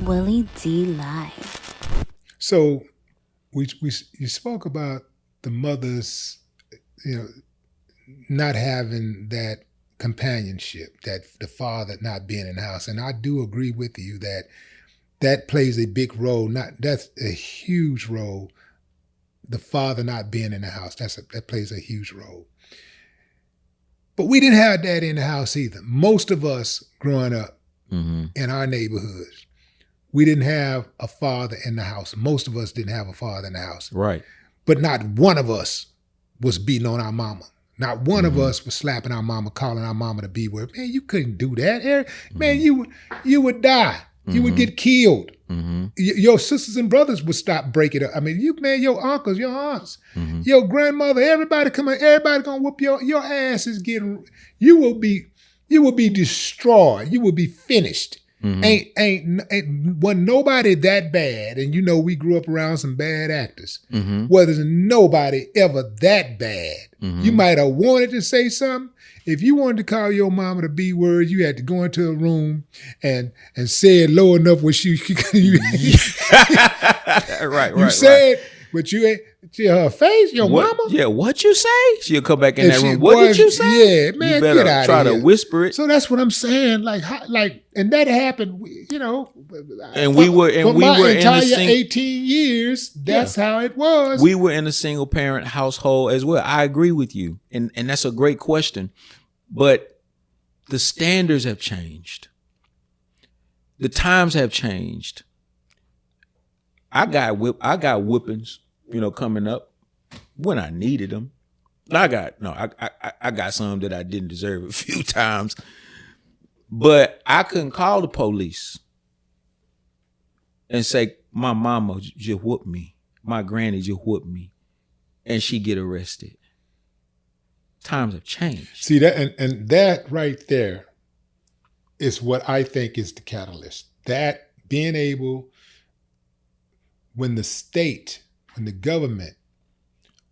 Willie D Live. So you spoke about the mothers, not having that companionship, that the father not being in the house, and I do agree with you that plays a big role. That's a huge role. The father not being in the house, that plays a huge role. But we didn't have that in the house either. Most of us growing up in our neighborhoods, we didn't have a father in the house. Most of us didn't have a father in the house. Right. But not one of us was beating on our mama. Not one of us was slapping our mama, calling our mama the B word. Man, you couldn't do that. Man, you would die. You would get killed. Your sisters and brothers would stop breaking up. I mean, your uncles, your aunts, your grandmother, everybody gonna whoop your ass is getting. You will be destroyed. You will be finished. Wasn't nobody that bad, and we grew up around some bad actors. There's nobody ever that bad. You might have wanted to say something. If you wanted to call your mama the B word, you had to go into a room and say it low enough where right. said, but you ain't to her face, your mama. Yeah, what you say? She'll come back in that room. What did you say? Yeah, man, you better get out try of here. To whisper it. So that's what I'm saying. And that happened. And we were in entire a 18 years. That's how it was. We were in a single parent household as well. I agree with you, and that's a great question. But the standards have changed. The times have changed. I got whippings, coming up when I needed them. I got some that I didn't deserve a few times, but I couldn't call the police and say, my mama just whooped me. My granny just whooped me, and she get arrested. Times have changed. See that, and that right there is what I think is the catalyst. That being able, when the government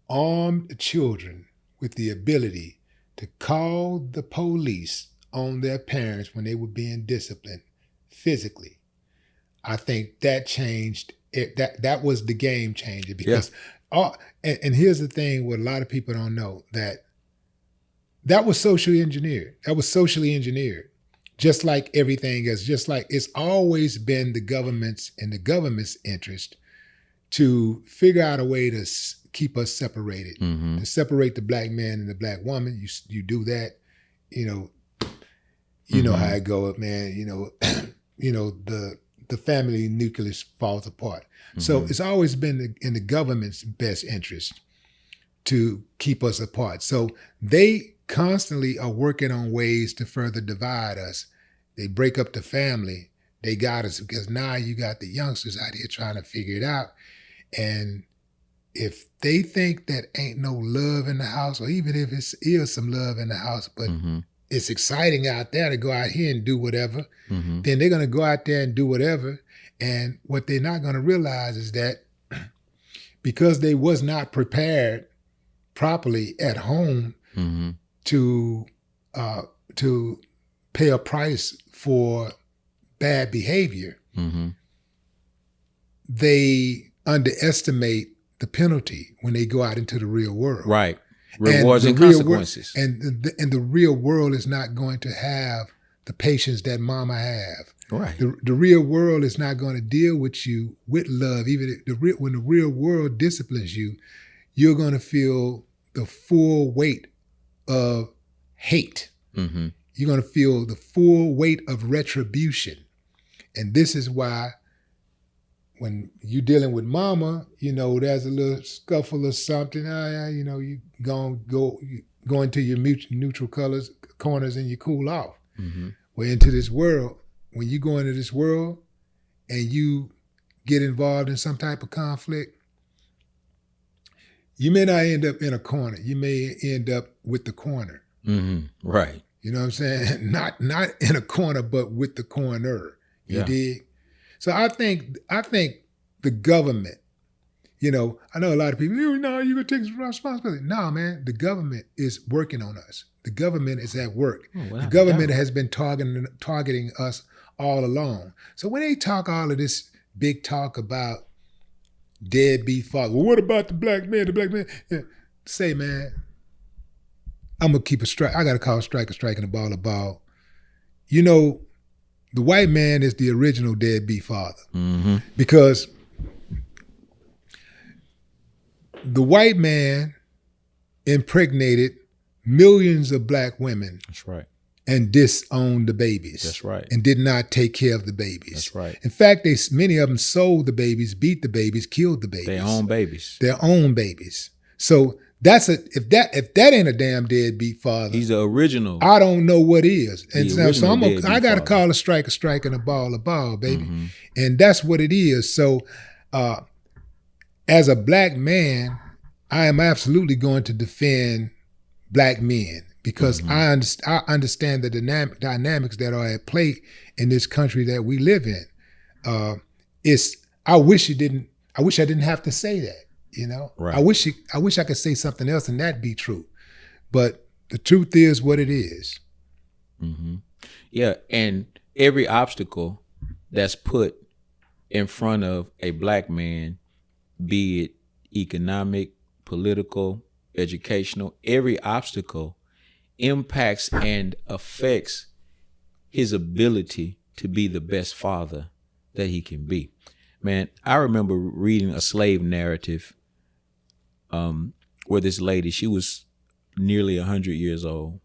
armed children with the ability to call the police on their parents when they were being disciplined physically, I think that changed it. That was the game changer because, and here's the thing: what a lot of people don't know that was socially engineered. That was socially engineered, just like everything else. Just like it's always been the government's interest to figure out a way to keep us separated, to separate the black man and the black woman. You do that, you know how it goes, man. The family nucleus falls apart. So it's always been in the government's best interest to keep us apart. So they constantly are working on ways to further divide us. They break up the family. They got us because now you got the youngsters out here trying to figure it out. And if they think that ain't no love in the house, or even if it's is some love in the house, but it's exciting out there to go out here and do whatever, then they're going to go out there and do whatever. And what they're not going to realize is that because they was not prepared properly at home to pay a price for bad behavior, they underestimate the penalty when they go out into the real world. Right. Rewards and consequences. And the real world is not going to have the patience that mama have. Right. The real world is not going to deal with you with love. Even when the real world disciplines you, you're going to feel the full weight of hate. You're going to feel the full weight of retribution. And this is why when you're dealing with mama, there's a little scuffle or something. You go into your neutral corners and you cool off. Well, into this world, when you go into this world and you get involved in some type of conflict, you may not end up in a corner. You may end up with the corner. Right. You know what I'm saying? Not in a corner, but with the corner. You dig? So I think the government, I know a lot of people, you're going to take some responsibility. No, man, the government is working on us. The government is at work. The government has been targeting us all along. So when they talk all of this big talk about deadbeat father, well, what about the black man? The black man, yeah. Say, man, I'm gonna keep a strike. I gotta call a strike and a ball. You know, the white man is the original deadbeat father because the white man impregnated millions of black women. That's right. And disowned the babies. That's right. And did not take care of the babies. That's right. In fact, many of them sold the babies, beat the babies, killed the babies. Their own babies. Their own babies. So if that ain't a damn deadbeat father, he's the original. I don't know what is. And so I got to father. call a strike, and a ball, baby. And that's what it is. So as a black man, I am absolutely going to defend black men because I understand the dynamics that are at play in this country that we live in. I wish I didn't have to say that. You know, right. I wish I could say something else and that be true, but the truth is what it is. Yeah, and every obstacle that's put in front of a black man, be it economic, political, educational, every obstacle impacts and affects his ability to be the best father that he can be. Man, I remember reading a slave narrative where this lady, she was nearly 100 years old,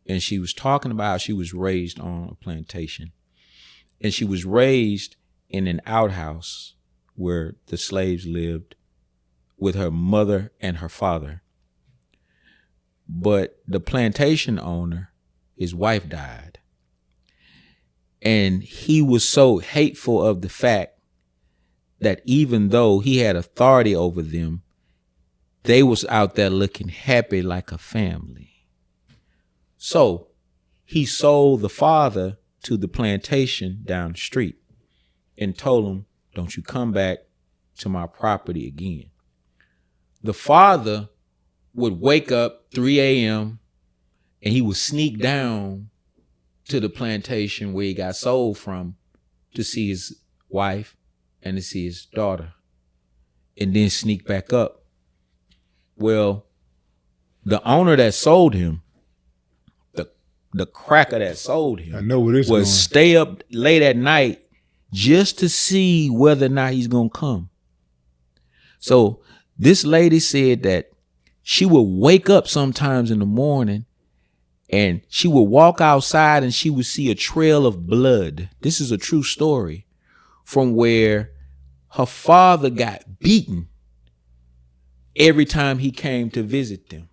and she was talking about how she was raised on a plantation. And she was raised in an outhouse where the slaves lived with her mother and her father. But the plantation owner, his wife died. And he was so hateful of the fact that even though he had authority over them, they was out there looking happy like a family. So he sold the father to the plantation down the street and told him, don't you come back to my property again. The father would wake up 3 a.m. and he would sneak down to the plantation where he got sold from to see his wife and to see his daughter, and then sneak back up. Well, the owner that sold him, the cracker that sold him, I know where this was stay up late at night just to see whether or not he's gonna come. So this lady said that she would wake up sometimes in the morning and she would walk outside and she would see a trail of blood. This is a true story from where her father got beaten every time he came to visit them.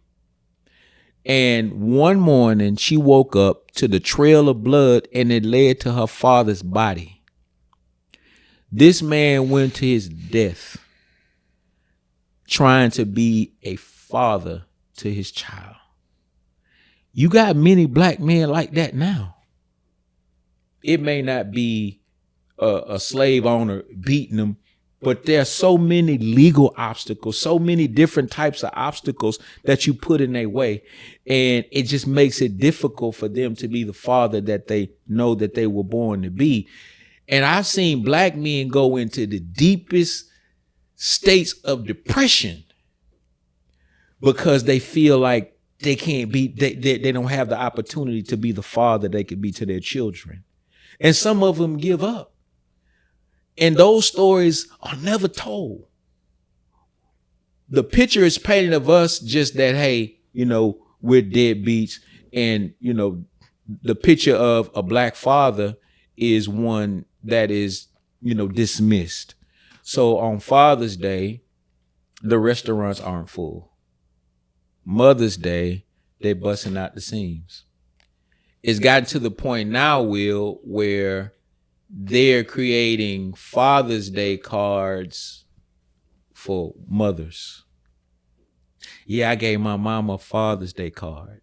And one morning she woke up to the trail of blood and it led to her father's body. This man went to his death trying to be a father to his child. You got many black men like that now. It may not be a slave owner beating them, but there are so many legal obstacles, so many different types of obstacles that you put in their way. And it just makes it difficult for them to be the father that they know that they were born to be. And I've seen black men go into the deepest states of depression because they feel like they can't be, they don't have the opportunity to be the father they could be to their children. And some of them give up. And those stories are never told. The picture is painted of us just that, hey, we're deadbeats. And, the picture of a black father is one that is, dismissed. So on Father's Day, the restaurants aren't full. Mother's Day, they're busting out the seams. It's gotten to the point now, Will, where they're creating Father's Day cards for mothers. Yeah, I gave my mom a Father's Day card.